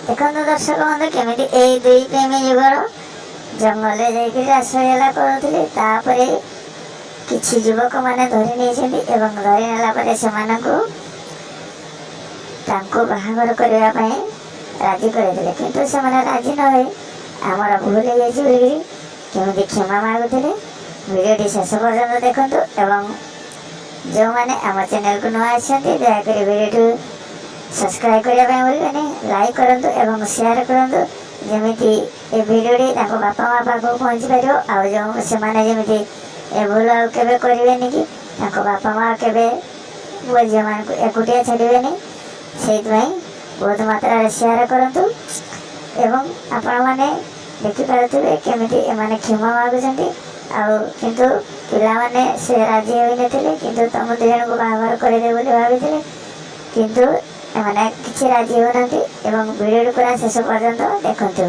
देखो दर्शक बंधु केमी यही दुई प्रेमी युगल जंगल आश्रय करुले किसी युवक मैंने धरी नहीं धरी नेला से बाहागर करने राजी करते किंतु से राजी न हो आमर भूल हो जाए केमी क्षमा मागुले वीडियो शेष पर्यंत देखु एवं जो मैंने आम चैनल को नुआ दयाक वीडियो सब्सक्राइब करने भूलें लाइक करूँ एवं शेयर करूँ जमी ए भिडी बापा माँ पाक पहुँची पार आउ से जमी ए भूल आवे करेनि कि बापा माँ के झील मान एकुटिया छाड़े से बहुत मात्रा शेयर करूँ एवं आपण मैंने देखिपे केमी एम क्षमा मागुंट किंतु पिला माने से राजी होते किंतु तुम दुजन को बाहर करदे भाई किंतु एमाने किसी राजी होना वीडियो पूरा शेष पर्यंत देखते।